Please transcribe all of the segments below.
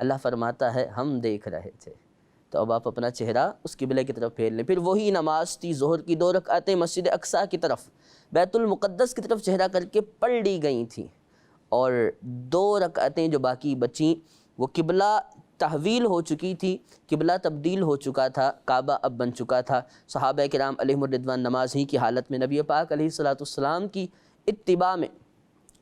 اللہ فرماتا ہے ہم دیکھ رہے تھے۔ تو اب آپ اپنا چہرہ اس قبلے کی طرف پھیر لیں۔ پھر وہی نماز تھی ظہر کی 2 رکعتیں مسجد اقصیٰ کی طرف، بیت المقدس کی طرف چہرہ کر کے پڑھ لی گئی تھیں، اور 2 رکعتیں جو باقی بچیں وہ قبلہ تحویل ہو چکی تھی، قبلہ تبدیل ہو چکا تھا، کعبہ اب بن چکا تھا۔ صحابہ کرام علیہم الرضوان نماز ہی کی حالت میں نبی پاک علیہ السلام کی اتباع میں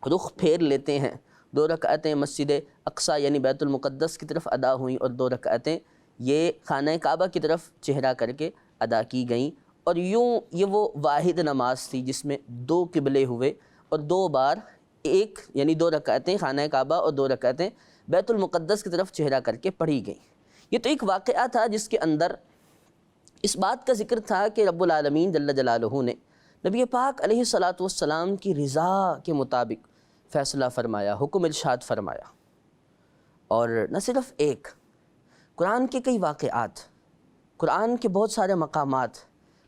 رخ پھیر لیتے ہیں۔ 2 رکعتیں مسجد اقصیٰ یعنی بیت المقدس کی طرف ادا ہوئیں، اور 2 رکعتیں یہ خانہ کعبہ کی طرف چہرہ کر کے ادا کی گئیں، اور یوں یہ وہ واحد نماز تھی جس میں 2 قبلے ہوئے، اور 2 بار ایک یعنی 2 رکعتیں خانہ کعبہ اور 2 رکعتیں بیت المقدس کی طرف چہرہ کر کے پڑھی گئیں۔ یہ تو ایک واقعہ تھا جس کے اندر اس بات کا ذکر تھا کہ رب العالمین جل جلالہ نے نبی پاک علیہ السلام کی رضا کے مطابق فیصلہ فرمایا، حکم ارشاد فرمایا۔ اور نہ صرف ایک، قرآن کے کئی واقعات، قرآن کے بہت سارے مقامات،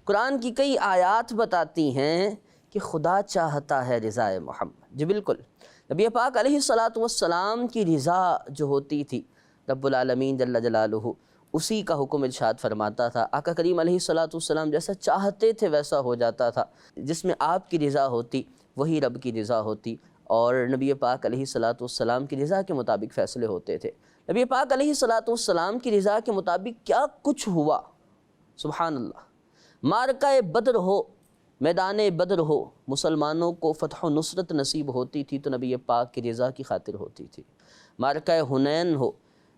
قرآن کی کئی آیات بتاتی ہیں کہ خدا چاہتا ہے رضا محمد۔ جی بالکل، نبی پاک علیہ السلام کی رضا جو ہوتی تھی رب العالمین جل جلالہ اسی کا حکم ارشاد فرماتا تھا۔ آقا کریم علیہ السلام جیسا چاہتے تھے ویسا ہو جاتا تھا، جس میں آپ کی رضا ہوتی وہی رب کی رضا ہوتی، اور نبی پاک علیہ السلام کی رضا کے مطابق فیصلے ہوتے تھے۔ نبی پاک علیہ السلام کی رضا کے مطابق کیا کچھ ہوا، سبحان اللہ۔ معرکہ بدر ہو، میدان بدر ہو، مسلمانوں کو فتح و نصرت نصیب ہوتی تھی تو نبی پاک کی رضا کی خاطر ہوتی تھی۔ معرکہ حنین ہو،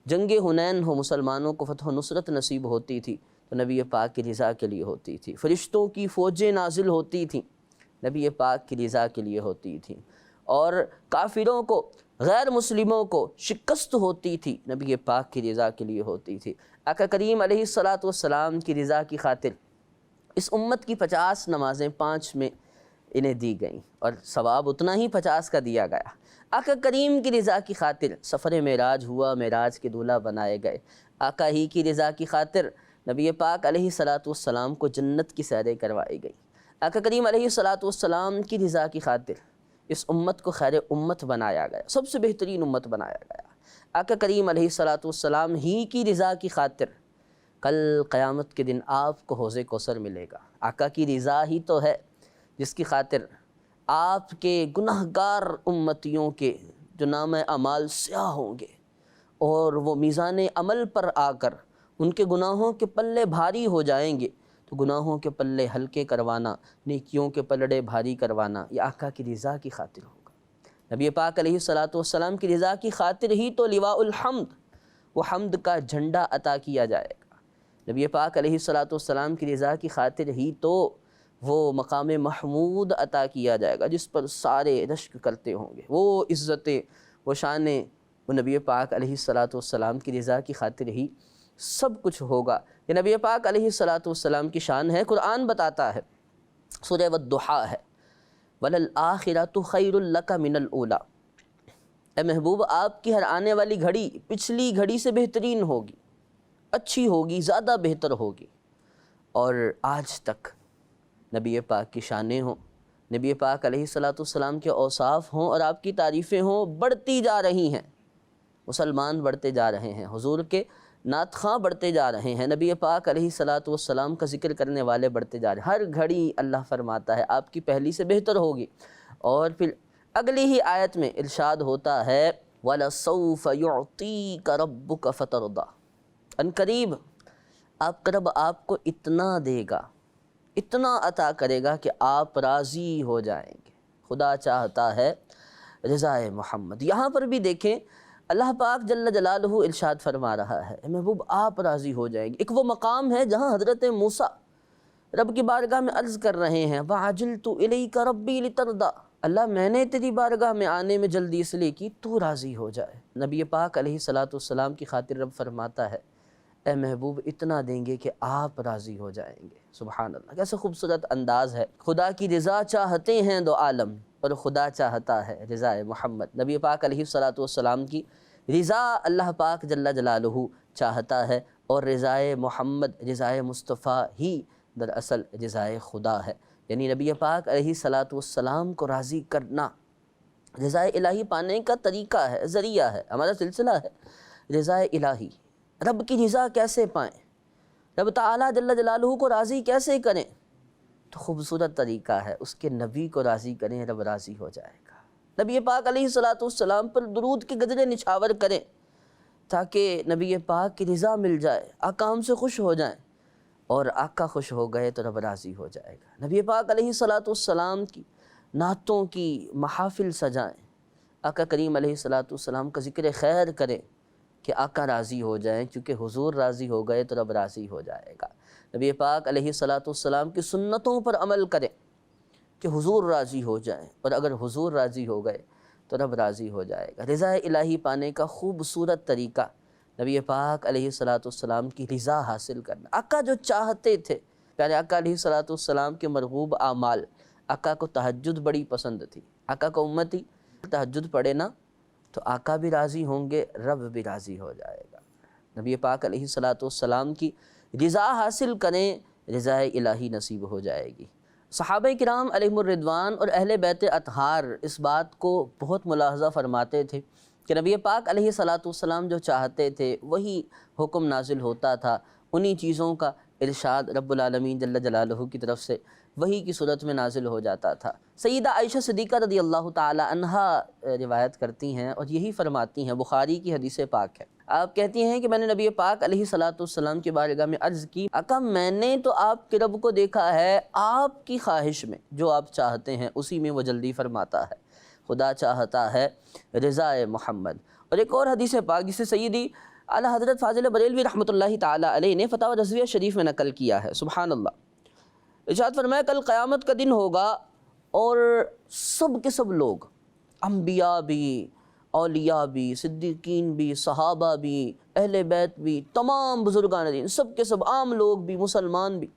جنگ حنین ہو، مسلمانوں کو فتح و نصرت نصیب ہوتی تھی تو نبی پاک کی رضا کے لیے ہوتی تھی۔ فرشتوں کی فوجیں نازل ہوتی تھیں، نبی پاک کی رضا کے لیے ہوتی تھیں، اور کافروں کو، غیر مسلموں کو شکست ہوتی تھی، نبی پاک کی رضا کے لیے ہوتی تھی۔ آقا کریم علیہ السلام کی رضا کی خاطر اس امت کی 50 نمازیں 5 میں انہیں دی گئیں، اور ثواب اتنا ہی 50 کا دیا گیا۔ آقا کریم کی رضا کی خاطر سفر معراج ہوا، معراج کے دولہا بنائے گئے۔ آقا ہی کی رضا کی خاطر نبی پاک علیہ السلام کو جنت کی سیریں کروائی گئی۔ آقا کریم علیہ السلام کی رضا کی خاطر اس امت کو خیر امت بنایا گیا، سب سے بہترین امت بنایا گیا۔ آقا کریم علیہ السلام ہی کی رضا کی خاطر کل قیامت کے دن آپ کو حوض کوثر ملے گا۔ آقا کی رضا ہی تو ہے جس کی خاطر آپ کے گناہگار امتیوں کے جو نام اعمال سیاہ ہوں گے، اور وہ میزان عمل پر آ کر ان کے گناہوں کے پلے بھاری ہو جائیں گے، تو گناہوں کے پلے ہلکے کروانا، نیکیوں کے پلڑے بھاری کروانا، یہ آقا کی رضا کی خاطر ہوگا۔ نبی پاک علیہ السلام کی رضا کی خاطر ہی تو لواء الحمد، وہ حمد کا جھنڈا عطا کیا جائے گا۔ نبی پاک علیہ السلام کی رضا کی خاطر ہی تو وہ مقام محمود عطا کیا جائے گا جس پر سارے رشک کرتے ہوں گے۔ وہ عزتیں، وہ شانیں، وہ نبی پاک علیہ السلام کی رضا کی خاطر ہی سب کچھ ہوگا۔ یہ نبی پاک علیہ السلام کی شان ہے، قرآن بتاتا ہے، سورہ والضحیٰ ہے، وَلَلْآخِرَةُ خَيْرٌ لَكَ مِنَ الْأُولَىٰ۔ اے محبوب، آپ کی ہر آنے والی گھڑی پچھلی گھڑی سے بہترین ہوگی، اچھی ہوگی، زیادہ بہتر ہوگی۔ اور آج تک نبی پاک کی شانیں ہوں، نبی پاک علیہ السلام کے اوصاف ہوں اور آپ کی تعریفیں ہوں، بڑھتی جا رہی ہیں۔ مسلمان بڑھتے جا رہے ہیں، حضور کے نعت خواں بڑھتے جا رہے ہیں، نبی پاک علیہ السلام کا ذکر کرنے والے بڑھتے جا رہے ہیں۔ ہر گھڑی اللہ فرماتا ہے آپ کی پہلی سے بہتر ہوگی۔ اور پھر اگلی ہی آیت میں ارشاد ہوتا ہے وَلَسَوْفَ يُعْطِيكَ رَبُّكَ فَتَرْضَىٰ۔ ان قریب آپ کا رب آپ کو اتنا دے گا، اتنا عطا کرے گا کہ آپ راضی ہو جائیں گے۔ خدا چاہتا ہے رضا محمد۔ یہاں پر بھی دیکھیں اللہ پاک جل جلالہ ارشاد فرما رہا ہے اے محبوب آپ راضی ہو جائیں گے۔ ایک وہ مقام ہے جہاں حضرت موسیٰ رب کی بارگاہ میں عرض کر رہے ہیں وَعَجِلْتُ إِلَيْكَ رَبِّي لِتَرْضَىٰ، اللہ میں نے تیری بارگاہ میں آنے میں جلدی اس لیے کی تو راضی ہو جائے۔ نبی پاک علیہ السلام کی خاطر رب فرماتا ہے اے محبوب اتنا دیں گے کہ آپ راضی ہو جائیں گے۔ سبحان اللہ، کیسا خوبصورت انداز ہے۔ خدا کی رضا چاہتے ہیں دو عالم، اور خدا چاہتا ہے رضا محمد۔ نبی پاک علیہ السلام کی رضا اللہ پاک جل جلالہ چاہتا ہے، اور رضا محمد، رضا مصطفیٰ ہی دراصل رضا خدا ہے۔ یعنی نبی پاک علیہ السلام کو راضی کرنا رضا الہی پانے کا طریقہ ہے، ذریعہ ہے، ہمارا سلسلہ ہے۔ رضا الہی، رب کی رضا کیسے پائیں، رب تعالیٰ جل جلالہ کو راضی کیسے کریں، تو خوبصورت طریقہ ہے اس کے نبی کو راضی کریں، رب راضی ہو جائے گا۔ نبی پاک علیہ السلام پر درود کے گجرے نچھاور کریں تاکہ نبی پاک کی رضا مل جائے، آقا ہم سے خوش ہو جائیں، اور آقا خوش ہو گئے تو رب راضی ہو جائے گا۔ نبی پاک علیہ السلام کی نعتوں کی محافل سجائیں، آقا کریم علیہ السلام کا ذکر خیر کریں کہ آقا راضی ہو جائیں، کیونکہ حضور راضی ہو گئے تو رب راضی ہو جائے گا۔ نبی پاک علیہ السلام کی سنتوں پر عمل کریں کہ حضور راضی ہو جائیں، اور اگر حضور راضی ہو گئے تو رب راضی ہو جائے گا۔ رضا الہی پانے کا خوبصورت طریقہ نبی پاک علیہ السلام کی رضا حاصل کرنا۔ آقا جو چاہتے تھے، پیارے آقا علیہ السلام کے مرغوب اعمال، آقا کو تہجد بڑی پسند تھی۔ آقا کو امتی تہجد پڑھے نا تو آقا بھی راضی ہوں گے، رب بھی راضی ہو جائے گا۔ نبی پاک علیہ السلام کی رضا حاصل کریں، رضا الہی نصیب ہو جائے گی۔ صحابہ کرام علیہم الرضوان اور اہل بیت اطہار اس بات کو بہت ملاحظہ فرماتے تھے کہ نبی پاک علیہ السلام جو چاہتے تھے وہی حکم نازل ہوتا تھا، انہی چیزوں کا ارشاد رب العالمین جل جلالہ کی طرف سے وحی کی صورت میں نازل ہو جاتا تھا۔ سیدہ عائشہ صدیقہ رضی اللہ تعالی عنہا روایت کرتی ہیں اور یہی فرماتی ہیں، بخاری کی حدیث پاک ہے۔ آپ کہتی ہیں کہ میں نے نبی پاک علیہ السلام کی بارگاہ میں عرض کی، آقا میں نے تو آپ کے رب کو دیکھا ہے، آپ کی خواہش میں جو آپ چاہتے ہیں اسی میں وہ جلدی فرماتا ہے، خدا چاہتا ہے رضا محمد۔ اور ایک اور حدیث پاک جسے سیدی اعلیٰ حضرت فاضل بریلوی رحمۃ اللہ تعالی علیہ نے فتاوی رضویہ شریف میں نقل کیا ہے، سبحان اللہ۔ ارشاد فرمایا کل قیامت کا دن ہوگا اور سب کے سب لوگ، انبیاء بھی، اولیاء بھی، صدیقین بھی، صحابہ بھی، اہل بیت بھی، تمام بزرگان دین، سب کے سب عام لوگ بھی، مسلمان بھی،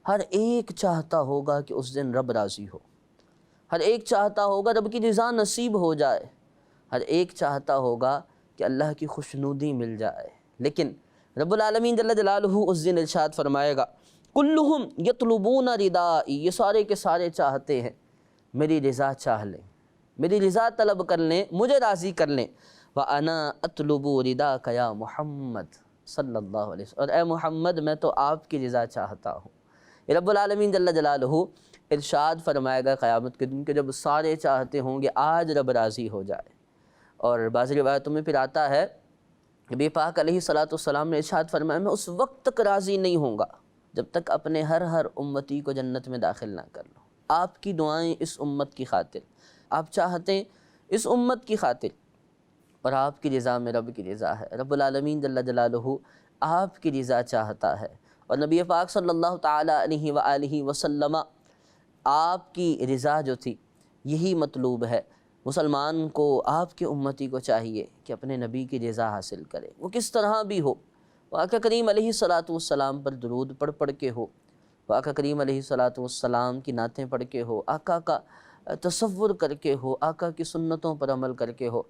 ہر ایک چاہتا ہوگا کہ اس دن رب راضی ہو، ہر ایک چاہتا ہوگا رب کی رضا نصیب ہو جائے، ہر ایک چاہتا ہوگا کہ اللہ کی خوشنودی مل جائے۔ لیکن رب العالمین جل جلالہ اس دن ارشاد فرمائے گا کلہم یطلبون ردائی، یہ سارے کے سارے چاہتے ہیں میری رضا چاہ لیں، میری رضا طلب کر لیں، مجھے راضی کر لیں۔ وَأَنَا أَطْلُبُ رِضَاكَ يَا محمد صلی اللہ علیہ وسلم، اور اے محمد میں تو آپ کی رضا چاہتا ہوں۔ یہ رب العالمین جل جلالہ ارشاد فرمائے گا قیامت کے دن کہ جب سارے چاہتے ہوں گے آج رب راضی ہو جائے۔ اور بعض روایتوں میں پھر آتا ہے نبی پاک علیہ السلام نے ارشاد فرمایا میں اس وقت تک راضی نہیں ہوں گا جب تک اپنے ہر امتی کو جنت میں داخل نہ کر لوں۔ آپ کی دعائیں اس امت کی خاطر، آپ چاہتے ہیں اس امت کی خاطر، اور آپ کی رضا میں رب کی رضا ہے۔ رب العالمین جل جلالہ آپ کی رضا چاہتا ہے، اور نبی پاک صلی اللہ تعالی علیہ وآلہ وسلم آپ کی رضا جو تھی یہی مطلوب ہے۔ مسلمان کو، آپ کے امتی کو چاہیے کہ اپنے نبی کی رضا حاصل کرے، وہ کس طرح بھی ہو، وہ آقا کریم علیہ السلام پر درود پڑھ کے ہو، وہ آقا کریم علیہ السلام کی نعتیں پڑھ کے ہو، آقا کا تصور کر کے ہو، آقا کی سنتوں پر عمل کر کے ہو،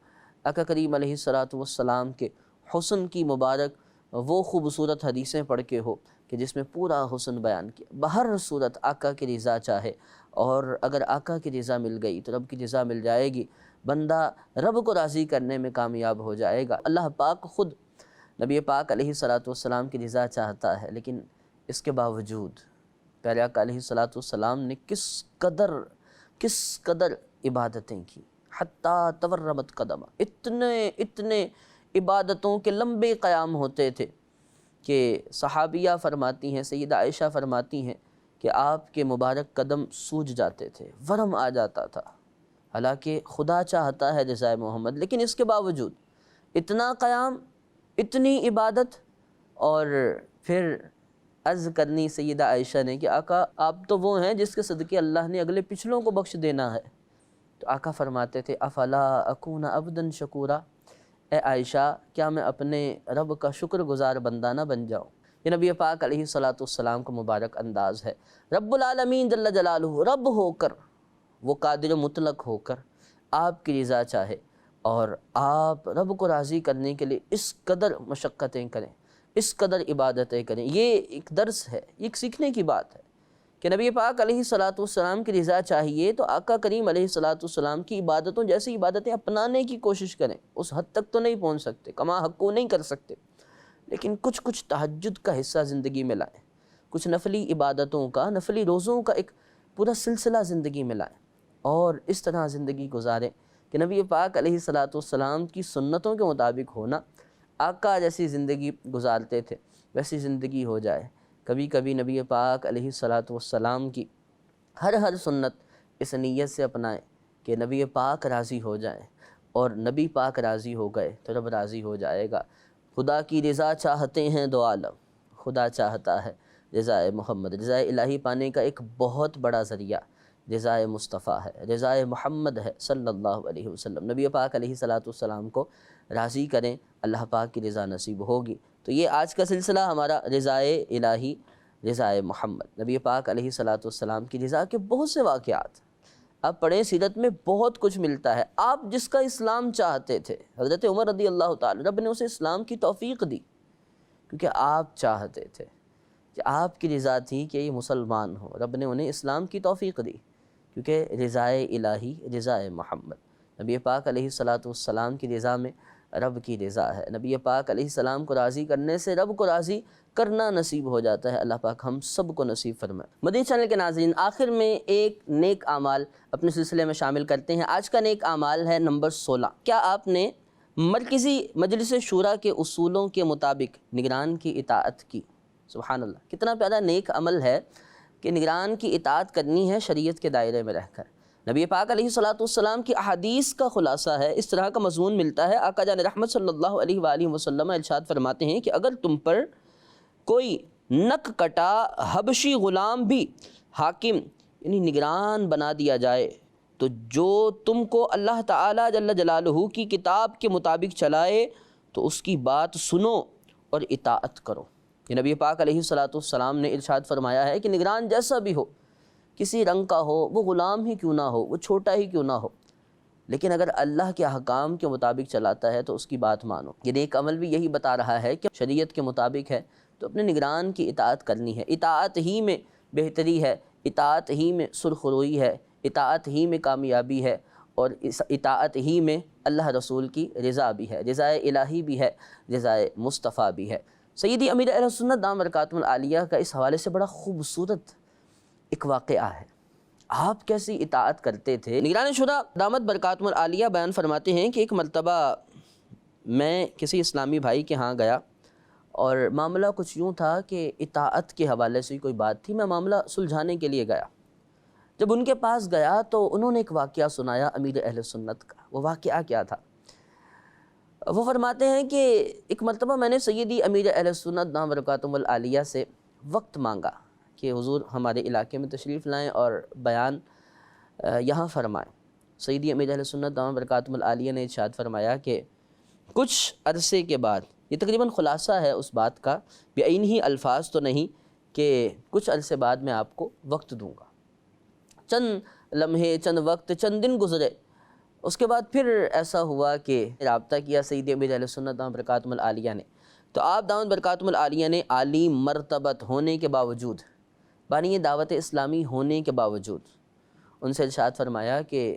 آقا کریم علیہ السلام کے حسن کی مبارک وہ خوبصورت حدیثیں پڑھ کے ہو کہ جس میں پورا حسن بیان کیا۔ بہر صورت آقا کی رضا چاہے، اور اگر آقا کی رضا مل گئی تو رب کی رضا مل جائے گی، بندہ رب کو راضی کرنے میں کامیاب ہو جائے گا۔ اللہ پاک خود نبی پاک علیہ السلام کی رضا چاہتا ہے، لیکن اس کے باوجود پیارے آقا علیہ السلام نے کس قدر عبادتیں کی، حتیٰ تورمت قدمہ، اتنے عبادتوں کے لمبے قیام ہوتے تھے کہ صحابیہ فرماتی ہیں، سیدہ عائشہ فرماتی ہیں کہ آپ کے مبارک قدم سوج جاتے تھے، ورم آ جاتا تھا، حالانکہ خدا چاہتا ہے رضا محمد، لیکن اس کے باوجود اتنا قیام، اتنی عبادت، اور پھر عرض کرنی سیدہ عائشہ نے کہ آقا آپ تو وہ ہیں جس کے صدقے اللہ نے اگلے پچھلوں کو بخش دینا ہے۔ تو آقا فرماتے تھے افلا اکون عبدا شکورا، اے عائشہ کیا میں اپنے رب کا شکر گزار بندہ نہ بن جاؤں؟ یہ نبی پاک علیہ السلام کا مبارک انداز ہے۔ رب العالمین جل جلالہ رب ہو کر، وہ قادر مطلق ہو کر آپ کی رضا چاہے، اور آپ رب کو راضی کرنے کے لیے اس قدر مشقتیں کریں، اس قدر عبادتیں کریں۔ یہ ایک درس ہے، یہ ایک سیکھنے کی بات ہے کہ کہ نبی پاک علیہ الصلاۃ والسلام کی رضا چاہیے تو آقا کریم علیہ الصلاۃ والسلام کی عبادتوں جیسی عبادتیں اپنانے کی کوشش کریں. اس حد تک تو نہیں پہنچ سکتے، کما حق کو نہیں کر سکتے، لیکن کچھ تہجد کا حصہ زندگی میں لائیں، کچھ نفلی عبادتوں کا، نفلی روزوں کا ایک پورا سلسلہ زندگی میں لائیں، اور اس طرح زندگی گزاریں کہ نبی پاک علیہ الصلاۃ والسلام کی سنتوں کے مطابق ہونا. آقا جیسی زندگی گزارتے تھے ویسی زندگی ہو جائے. کبھی کبھی نبی پاک علیہ الصلاۃ والسلام کی ہر سنت اس نیت سے اپنائیں کہ نبی پاک راضی ہو جائیں، اور نبی پاک راضی ہو گئے تو رب راضی ہو جائے گا. خدا کی رضا چاہتے ہیں دو عالم، خدا چاہتا ہے رضا محمد. رضا الہی پانے کا ایک بہت بڑا ذریعہ رضا مصطفیٰ ہے، رضا محمد ہے صلی اللہ علیہ وسلم. نبی پاک علیہ الصلاۃ والسلام کو راضی کریں، اللہ پاک کی رضا نصیب ہوگی. تو یہ آج کا سلسلہ ہمارا رضا الہی، رضا محمد. نبی پاک علیہ الصلاۃ والسلام کی رضا کے بہت سے واقعات آپ پڑھیں، سیرت میں بہت کچھ ملتا ہے. آپ جس کا اسلام چاہتے تھے، حضرت عمر رضی اللہ تعالی، رب نے اسے اسلام کی توفیق دی کیونکہ آپ چاہتے تھے کہ آپ کی رضا تھی کہ یہ مسلمان ہو. رب نے انہیں اسلام کی توفیق دی کیونکہ رضا الہی، رضا محمد. نبی پاک علیہ الصلاۃ والسلام کی رضا میں رب کی رضا ہے. نبی پاک علیہ السلام کو راضی کرنے سے رب کو راضی کرنا نصیب ہو جاتا ہے. اللہ پاک ہم سب کو نصیب فرمائے. مدنی چینل کے ناظرین، آخر میں ایک نیک اعمال اپنے سلسلے میں شامل کرتے ہیں. آج کا نیک اعمال ہے نمبر 16. کیا آپ نے مرکزی مجلس شورا کے اصولوں کے مطابق نگران کی اطاعت کی؟ سبحان اللہ، کتنا پیارا نیک عمل ہے کہ نگران کی اطاعت کرنی ہے شریعت کے دائرے میں رہ کر. نبی پاک علیہ الصلاۃ والسلام کی احادیث کا خلاصہ ہے، اس طرح کا مضمون ملتا ہے. آقا جان رحمت صلی اللہ علیہ وآلہ وسلم ارشاد فرماتے ہیں کہ اگر تم پر کوئی نک کٹا حبشی غلام بھی حاکم یعنی نگران بنا دیا جائے تو جو تم کو اللہ تعالیٰ جل جلالہ کی کتاب کے مطابق چلائے تو اس کی بات سنو اور اطاعت کرو. یہ نبی پاک علیہ الصلاۃ والسلام نے ارشاد فرمایا ہے کہ نگران جیسا بھی ہو، کسی رنگ کا ہو، وہ غلام ہی کیوں نہ ہو، وہ چھوٹا ہی کیوں نہ ہو، لیکن اگر اللہ کے احکام کے مطابق چلاتا ہے تو اس کی بات مانو. یہ نیک عمل بھی یہی بتا رہا ہے کہ شریعت کے مطابق ہے تو اپنے نگران کی اطاعت کرنی ہے. اطاعت ہی میں بہتری ہے، اطاعت ہی میں سرخروئی ہے، اطاعت ہی میں کامیابی ہے، اور اس اطاعت ہی میں اللہ رسول کی رضا بھی ہے، رضا الہی بھی ہے، رضا مصطفیٰ بھی ہے. سیدی امیر اہل سنت دام برکاتہم العالیہ کا اس حوالے سے بڑا خوبصورت ایک واقعہ ہے. آپ کیسی اطاعت کرتے تھے. نگران شورا دامت برکاتہم العالیہ بیان فرماتے ہیں کہ ایک مرتبہ میں کسی اسلامی بھائی کے ہاں گیا اور معاملہ کچھ یوں تھا کہ اطاعت کے حوالے سے کوئی بات تھی. میں معاملہ سلجھانے کے لیے گیا. جب ان کے پاس گیا تو انہوں نے ایک واقعہ سنایا امیر اہل سنت کا. وہ واقعہ کیا تھا؟ وہ فرماتے ہیں کہ ایک مرتبہ میں نے سیدی امیر اہل سنت دام برکاتہم العالیہ سے وقت مانگا کہ حضور ہمارے علاقے میں تشریف لائیں اور بیان یہاں فرمائیں. سیدی امیر اہل سنت دام برکاتہم العالیہ نے ارشاد فرمایا کہ کچھ عرصے کے بعد، یہ تقریباً خلاصہ ہے اس بات کا، بعینی الفاظ تو نہیں، کہ کچھ عرصے بعد میں آپ کو وقت دوں گا. چند لمحے، چند وقت، چند دن گزرے. اس کے بعد پھر ایسا ہوا کہ رابطہ کیا سیدی امیر اہل سنت دام برکاتہم العالیہ نے. تو آپ دامت برکاتہم العالیہ نے عالی مرتبت ہونے کے باوجود، بانی دعوت اسلامی ہونے کے باوجود ان سے ارشاد فرمایا کہ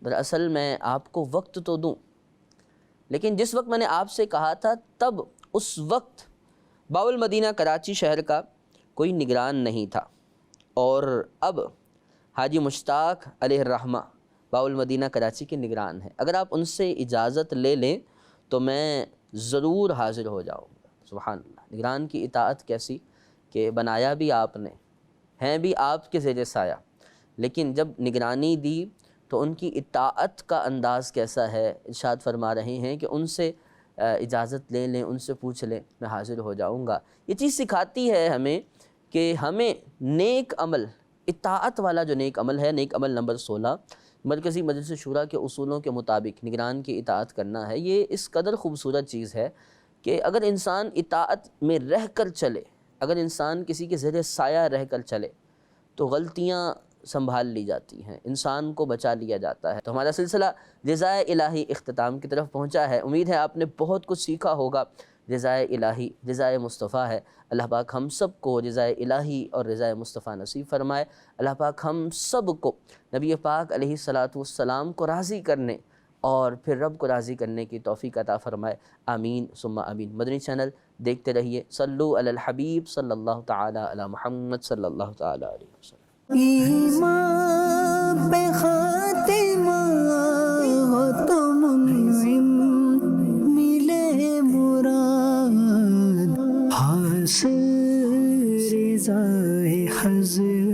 دراصل میں آپ کو وقت تو دوں، لیکن جس وقت میں نے آپ سے کہا تھا تب اس وقت باول مدینہ کراچی شہر کا کوئی نگران نہیں تھا، اور اب حاجی مشتاق علیہ الرحمہ باول مدینہ کراچی کے نگران ہیں. اگر آپ ان سے اجازت لے لیں تو میں ضرور حاضر ہو جاؤں گا. سبحان اللہ، نگران کی اطاعت کیسی کہ بنایا بھی آپ نے، ہیں بھی آپ کے زیر سایہ، لیکن جب نگرانی دی تو ان کی اطاعت کا انداز کیسا ہے. ارشاد فرما رہے ہیں کہ ان سے اجازت لے لیں، ان سے پوچھ لیں، میں حاضر ہو جاؤں گا. یہ چیز سکھاتی ہے ہمیں کہ ہمیں نیک عمل، اطاعت والا جو نیک عمل ہے، نیک عمل نمبر 16، مرکزی مجلس شورا کے اصولوں کے مطابق نگران کی اطاعت کرنا ہے. یہ اس قدر خوبصورت چیز ہے کہ اگر انسان اطاعت میں رہ کر چلے، اگر انسان کسی کے زیر سایہ رہ کر چلے تو غلطیاں سنبھال لی جاتی ہیں، انسان کو بچا لیا جاتا ہے. تو ہمارا سلسلہ رضا الہی اختتام کی طرف پہنچا ہے. امید ہے آپ نے بہت کچھ سیکھا ہوگا. رضائے الہی رضائے مصطفیٰ ہے۔ اللہ پاک ہم سب کو رضائے الہی اور رضائے مصطفیٰ نصیب فرمائے۔ اللہ پاک ہم سب کو نبی پاک علیہ السلام کو راضی کرنے اور پھر رب کو راضی کرنے کی توفیق عطا فرمائے، آمین ثم آمین۔ مدنی چینل دیکھتے رہیے۔ صلو علی الحبیب صلی اللہ تعالی علی محمد صلی اللہ تعالی علیہ وسلم۔ ایمان پہ خاتمہ ہو تو منعم ملے مراد، حاصل رضا حضرت